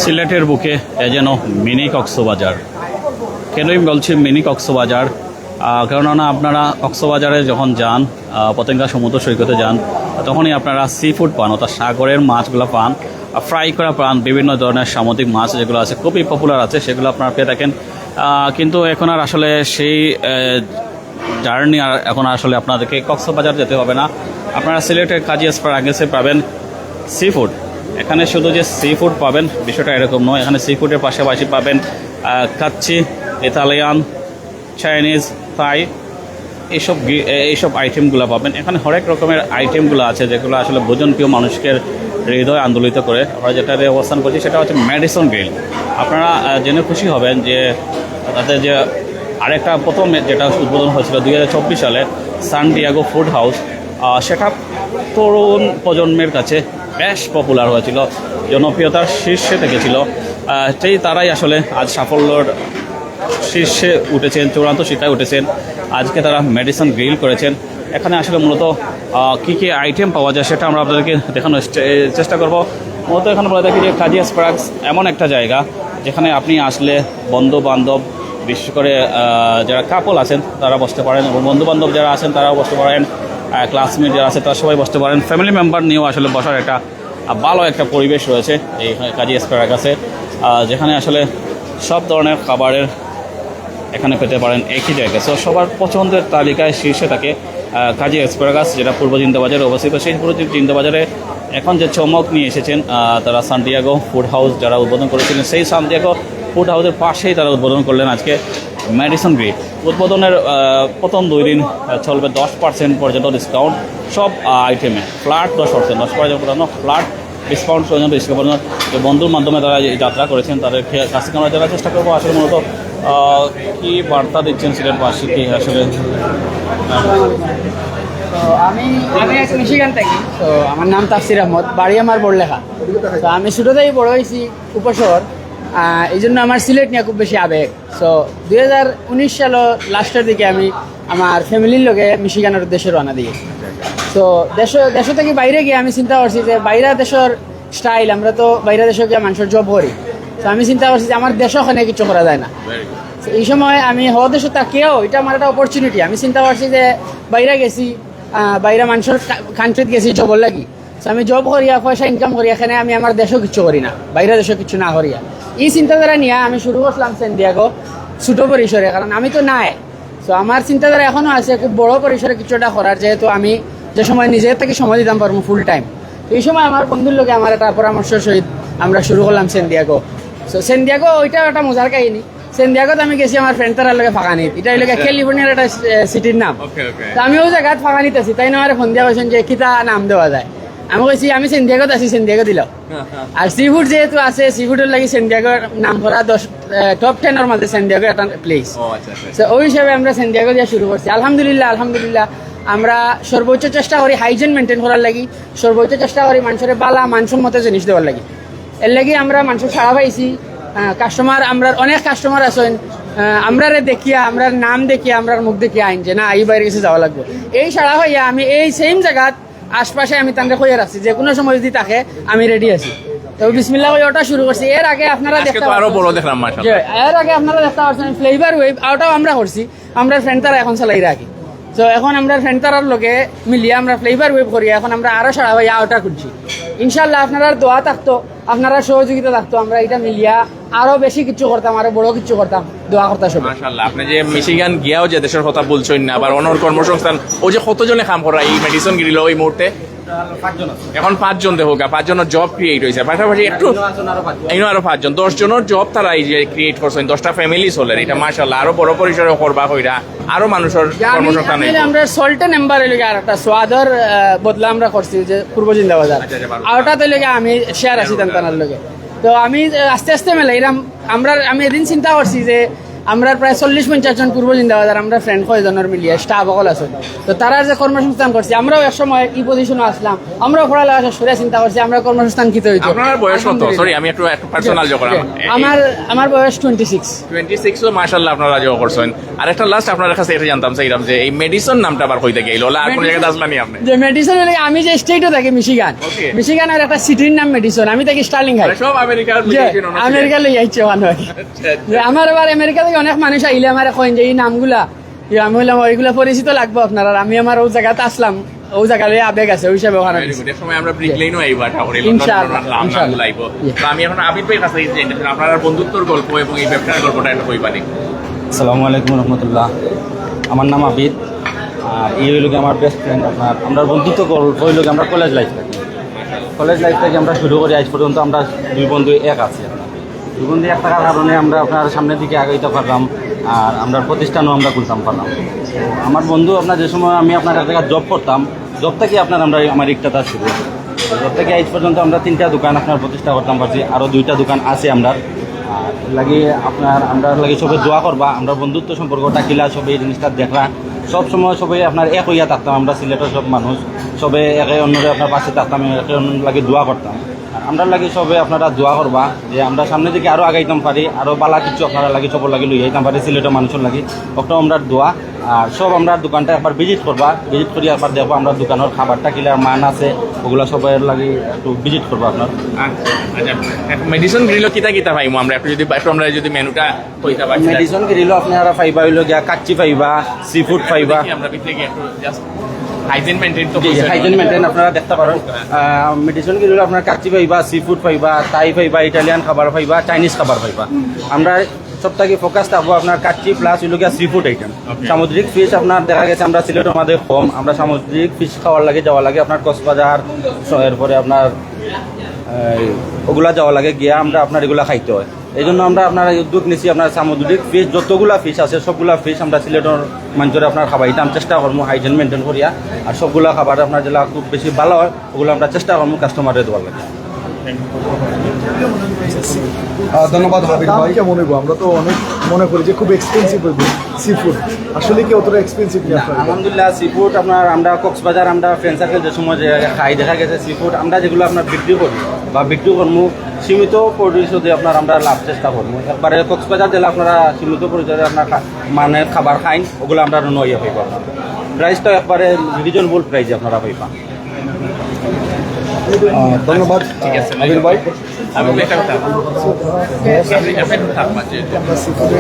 সিলেটের বুকে এ যেন মিনি কক্সবাজার। কেনই বলছি মিনি কক্সবাজার? কেননা আপনারা কক্সবাজারে যখন যান, পতেঙ্গা সমুদ্র সৈকতে যান, তখনই আপনারা সি ফুড পান, অর্থাৎ সাগরের মাছগুলো পান, ফ্রাই করা পান, বিভিন্ন ধরনের সামুদ্রিক মাছ যেগুলো আছে খুবই পপুলার আছে, সেগুলো আপনারা পেয়ে থাকেন। কিন্তু এখন আর আসলে সেই জার্নি আর এখন আসলে আপনাদেরকে কক্সবাজার যেতে হবে না। আপনারা সিলেটের কাজী এসপারাগাসে পাবেন সি ফুড। এখানে শুধু যে সি ফুড পাবেন বিষয়টা এরকম নয়, এখানে সি ফুডের পাশাপাশি পাবেন কাচ্চি, ইতালিয়ান, চাইনিজ, থাই, এইসব আইটেমগুলো পাবেন। এখানে হরেক রকমের আইটেমগুলো আছে যেগুলো আসলে ভোজনপ্রিয় মানুষকে হৃদয় আন্দোলিত করে। আমরা যেটাতে অবস্থান করছি সেটা হচ্ছে ম্যাডিসন গ্রিল। আপনারা জেনে খুশি হবেন যে তাদের যে আরেকটা প্রথম যেটা উদ্বোধন হয়েছিল 2024 সালে সান ডিয়েগো ফুড হাউস, সেটা তরুণ প্রজন্মের কাছে বেশ পপুলার হয়েছিল, জনপ্রিয়তার শীর্ষে থেকেছিল। সেই তারাই আসলে আজ সাফল্যর শীর্ষে উঠেছেন, চূড়ান্ত শিক্ষায় উঠেছেন। আজকে তারা মেডিসন গ্রিল করেছেন। এখানে আসলে মূলত কী কী আইটেম পাওয়া যায় সেটা আমরা আপনাদেরকে দেখানোর চেষ্টা করব। মূলত এখানে বলে থাকি যে কাজী এসপারাগাস এমন একটা জায়গা যেখানে আপনি আসলে বন্ধু বান্ধব, বিশেষ করে যারা কাপল আছেন তারা বসতে পারেন, এবং বন্ধুবান্ধব যারা আছেন তারাও বসতে পারেন, ক্লাসমেট যারা আছে তারা সবাই বসতে পারেন। ফ্যামিলি মেম্বার নিয়েও আসলে বসার একটা ভালো একটা পরিবেশ রয়েছে এই কাজী এসপারাগাসে, যেখানে আসলে সব ধরনের খাবারের এখানে পেতে পারেন একই জায়গায়। সো সবার পছন্দের তালিকায় শীর্ষে থাকে কাজী এসপারাগাস, যেটা পূর্ব জিন্দাবাজারে অবস্থিত। সেই পূর্ব জিন্দাবাজারে এখন যে চমক নিয়ে এসেছেন তারা সান ডিয়েগো ফুড হাউস যারা উদ্বোধন করেছিলেন, সেই সান ডিয়েগো ফুড হাউসের পাশেই তারা উদ্বোধন করলেন আজকে মেডিসন গ্রিল। উদ্বোধনের প্রথম 2 দিন চলবে 10% পর্যন্ত ডিসকাউন্ট সব আইটেমে, ফ্ল্যাট 10%, 10% পর্যন্ত ফ্ল্যাট ডিসকাউন্ট পর্যন্ত ডিসকাউন্ট। বন্ধুর মাধ্যমে তারা এই যাত্রা করেছেন, তাদের কাছে আমরা জানার চেষ্টা করবো আসলে মূলত কি বার্তা দিচ্ছেন সিলেটবাসীকে আসলে। তো আমি মিশিগান থাকি। তো আমার নাম তাফসির আহমদ, বাড়ি আমার বড়লেখা। তো আমি ছোটোতেই বড় হয়েছি উপশহর, এই জন্য আমার সিলেট নিয়ে খুব বেশি আবেগ। সো 2019 সালের লাস্টের দিকে আমি আমার ফ্যামিলির লগে মিশিগানের উদ্দেশ্যে রওনা দিই। তো দেশ থেকে বাইরে গিয়ে আমি চিন্তা করছি যে বাইরে দেশের স্টাইল, আমরা তো বাইরে দেশে গিয়ে মানুষের জব করি। তো আমি চিন্তা করছি যে আমার দেশে ওখানে কিছু করা যায় না। এই সময় আমি হওয়া দেশে তাকেও এটা আমার একটা অপরচুনিটি। আমি চিন্তা করছি যে বাইরে গেছি, বাইরে মানুষের কান্ট্রিতে গেছি জবর লাগি। তো আমি জব করিয়া পয়সা ইনকাম করি, এখানে আমি আমার দেশেও কিছু করি না, বাইরে দেশেও কিছু না করিয়া। এই চিন্তাধারা নিয়ে আমি শুরু করছিলাম সান ডিয়েগো ছোটো পরিসরে, কারণ আমি তো নাই। তো আমার চিন্তাধারা এখনও আছে খুব বড় পরিসরে কিছুটা করার, যেহেতু আমি যে সময় নিজের থেকে সময় দিতাম পারবো ফুল টাইম। এই সময় আমার বন্ধুর লোকে আমার একটা পরামর্শ সহিত আমরা শুরু করলাম San Diego. So San Diego ওইটাও একটা মজার কাহিনী। সান ডিয়েগোতে আমি গেছি আমার ফ্রেন্ড তারার লগে ফাঁকা নিত, এটা হইলে ক্যালিফোর্নিয়ার একটা সিটির নাম। তো আমি ওই জায়গায় ফাঁকা নিতে আছি, তাই না আমার ফোন দিয়া বলছেন যে কিতা নাম দেওয়া যায়। আমি কইছি আমি সান ডিয়েগোতে আছি, সান ডিয়েগো দিল। আর সি ফুড যেহেতু আছে, সি ফুডের লাগি সান ডিয়েগোর নাম করা টপ 10 মধ্যে সান ডিয়েগো একটা প্লেস। তো ওই হিসাবে আমরা সান ডিয়েগো দিয়ে শুরু করছি। আলহামদুলিল্লাহ আমরা সর্বোচ্চ চেষ্টা করি হাইজিন মেনটেন করার লাগি, সর্বোচ্চ চেষ্টা করি মানুষের বালা মানসম্মত জিনিস দেওয়ার লাগি। এর লাগি আমরা মানুষের সাড়া পাইছি। কাস্টমার, আমরা অনেক কাস্টমার আছেন আমরা দেখিয়া, আমরা নাম দেখিয়া, আমরা মুখ দেখিয়া আইন যে না এই বাইরে কিছু যাওয়া লাগবে। এই সাড়া হইয়া আমি এই সেম জায়গাত আশপাশে আমি তাকে কইয়া রাখছি যে কোনো সময় যদি থাকে আমি রেডি আছি। তো বিসমিল্লাহ কই ওটা শুরু করছি। এর আগে আপনারা দেখতে পাচ্ছেন ফ্লেভার ওয়েভ, ওটাও আমরা করছি। আমরা ফ্রেন্ড তারা এখন চালাই রাখি। তো এখন আমরা ফ্রেন্ড তারার লোকে মিলিয়ে আমরা ফ্লেভার ওয়েভ করি। এখন আমরা আরো সারা ভাই ওটা করছি। ইনশাল্লাহ আপনারা দোয়া থাকতো, আপনারা সহযোগিতা থাকতো, আমরা এটা মিলিয়া আরো বেশি কিছু করতাম, আরো বড় কিছু করতাম। দোয়া করতাম সব। মাশাআল্লাহ, আপনি যে মিশিগান গিয়াও যে দেশের কথা বলছেন না, আবার অনর কর্মসংস্থান ও যে কতজনে কাম করা এই মেডিসন গ্রিল এই মুহূর্তে এখন 5 জন দেখো, 5 জনের জব ক্রিয়েট হয়েছে। পাশাপাশি একটু আরো 5 জন, 10 জনের জব তারা এই যে ক্রিয়েট করছেন, 10টা ফ্যামিলি চলেন। এটা মাশাআল্লাহ আরো বড় পরিসরে করবা হইরা আরো মানুষের কর্মসংস্থান। আমরা সল্টে নাম্বার এলাকা আর একটা সোয়াদর বদলা আমরা করছি যে পূর্ব জিন্দাবাজার, আর ওটা তো এলাকা আমি শেয়ার আছি তার লগে। তো আমি আস্তে আস্তে মেলাইলাম। আমি এদিন চিন্তা করছি যে আমরা প্রায় 40-50 জন পূর্ব জিন্দাবাজার আমরা ফ্রেন্ড কয়জনের মিলিয়ে স্টাফ সকল আছে। তো তারা যে কর্মসংস্থান করছে, আমরাও এক সময় এই পজিশনে আসলাম, আমরাও পড়ালেখা শেষ করে চিন্তা করছি আমরা কর্মসংস্থান কিতে হইতো। আপনার বয়স কত? সরি আমি একটু পার্সোনাল যোগ করাম। আমার বয়স 26। 26 ও মাশাআল্লাহ আপনারা যোগ করছেন। আর একটা লাস্ট আপনার কাছে এটা জানতাম চাইলাম যে এই মেডিসন নামটা আবার কইতে গেল আর কোন জায়গায় আসলানি আপনি? যে মেডিসন আমি যে স্টেটে থাকি মিশিগান, Okay. মিশিগানের একটা সিটির নাম মেডিসন, আমি থাকি স্টার্লিং হাই। সব আমেরিকার যে মেডিসন আমেরিকা লই আইছে মানুষ। যে আমার আবার আমেরিকা থেকে অনেক মানুষ আইলে আমার কইন যে এই নামগুলা যে আমি বললাম ওইগুলা পরিচিত লাগবে আপনার, আর আমি আমার ওই জায়গাতে আসলাম, ওই জায়গায় আবেগ আছে ওই হিসাবে ওখানে দিছি। এর সময় আমরা ব্রিক লাইনও আইবা ঠাকুরে ইনশাআল্লাহ, নাম ইনশাআল্লাহ। লাইব। তো আমি এখন আবিদ ভাই কাছে যাইতেছি, আপনার বন্ধুত্বর গল্প এবং এই ব্যবসার গল্পটা একটু কইবানি। আসসালামু আলাইকুম রহমতুল্লাহ। আমার নাম আবিদ, আর এই হইল কি আমার বেস্ট ফ্রেন্ড। আমরা বন্ধুত্ব হইল কি আমরা কলেজ লাইফ থেকে আমরা শুরু করি আজ পর্যন্ত আমরা দুই বন্ধু এক আছি। দুই বন্ধু এক থাকার কারণে আমরা আপনার সামনের দিকে আগাইতে পারলাম, আর আমরা প্রতিষ্ঠানও আমরা খুলতাম পারলাম। আমার বন্ধু আপনার যে সময় আমি আপনার এক জায়গায় জব করতাম, জব থেকে আমার ইকটাটা শুরু। জব থেকে আজ পর্যন্ত আমরা 3টা দোকান আপনার প্রতিষ্ঠা করতাম পারছি, আরও 2টা দোকান আছে আমরা। আর লাগি আমরা লাগি সবাই দোয়া করবা, আমরা বন্ধুত্ব সম্পর্কটা কিলা সবাই এই জিনিসটা দেখরা, সব সময় সবাই আপনার এক হইয়া থাকতাম। আমরা সিলেটের সব মানুষ সবে একে অন্যরে আপনার পাশে থাকতাম, একে অন্য লাগে দোয়া করতাম। আর আমরা লাগি সবে আপনারা দোয়া করবা যে আমরা সামনের দিকে আরও আগাইতাম পারি, আরও বালা কিছু আপনারা লাগি সবর লাগে লই যাইতাম পারি সিলেটের মানুষের লাগি। ওটাও আমরা দোয়া। আর সব আমরা দোকানটা একবার ভিজিট করবা, ভিজিট করি একবার দেখবো আমরা দোকানের খাবারটা কিলার মান আছে, ওগুলো সবাই লাগি একটু ভিজিট করবো আপনার। মেডিসিন গ্রিল কিতা কিতা পাইমু আমরা একটু আমরা যদি মেনুটা কইতা পারি। মেডিসিন গিরিলো আপনারা পাইবা হইল গিয়া কাচ্চি পাইবা, সি ফুড পাইবা, আমরা ভিতরে গিয়ে একটু জাস্ট হাইজিন মেইনটেইন তো হাইজিন মেনটেন আপনারা দেখতে পারেন। মেডিসিন গিরিলো আপনার কাচ্চি পাইবা, সি ফুড পাইবা, তাই পাইবা, ইটালিয়ান খাবার পাইবা, চাইনিজ খাবার পাইবা। আমরা সবথেকে ফোকাস থাকবো আপনার কাচ্চি প্লাস হইল গিয়া সি ফুড আইটেম। সামুদ্রিক ফিশ আপনার দেখা গেছে আমরা সিলেটের আমাদের কম, আমরা সামুদ্রিক ফিশ খাওয়ার লাগে যাওয়া লাগে আপনার কক্সবাজার, এরপরে আপনার ওগুলা যাওয়া লাগে গিয়া আমরা আপনার এগুলা খাইতে হয়। এই জন্য আমরা আপনার উদ্যোগ নিচ্ছি আপনার সামুদ্রিক ফিশ যতগুলা ফিশ আছে সবগুলা ফিশ আমরা সিলেটের মানুষের আপনার খাবাইতাম চেষ্টা করবো হাইজিন মেনটেন করিয়া। আর সবগুলা খাবার আপনার যেগুলো খুব বেশি ভালো হয় ওগুলো আমরা চেষ্টা করবো কাস্টমারের দেওয়ার লাগে। ধন্যবাদ হাবিব ভাই। কেমন হইব? আমরা তো অনেক মনে করি যে খুব এক্সপেন্সিভ হইব সি ফুড, আসলে কি অতটা এক্সপেন্সিভ না? আলহামদুলিল্লাহ সি ফুড আপনার আমরা কক্সবাজার আমরা ফ্রেন্ড সার্কেল যে সময় যে খাই দেখা গেছে সি ফুড আমরা যেগুলো আপনার বিক্রি করি বা বিক্রি করবো সীমিত পরিসরে আপনার আমরা লাভ চেষ্টা করবো। একবারে কক্সবাজার জেলা আপনারা সীমিত পরিসরে আপনার মানে খাবার খাইন ওগুলো আমরা নইয়া পাইব। আপনার প্রাইসটা একবারে রিজনেবল প্রাইসে আপনারা পাইবা। ধন্যবাদ হাবিব ভাই। আমি একটা কথা আপনি একটু থাকবা যে আমরা সি ফুডে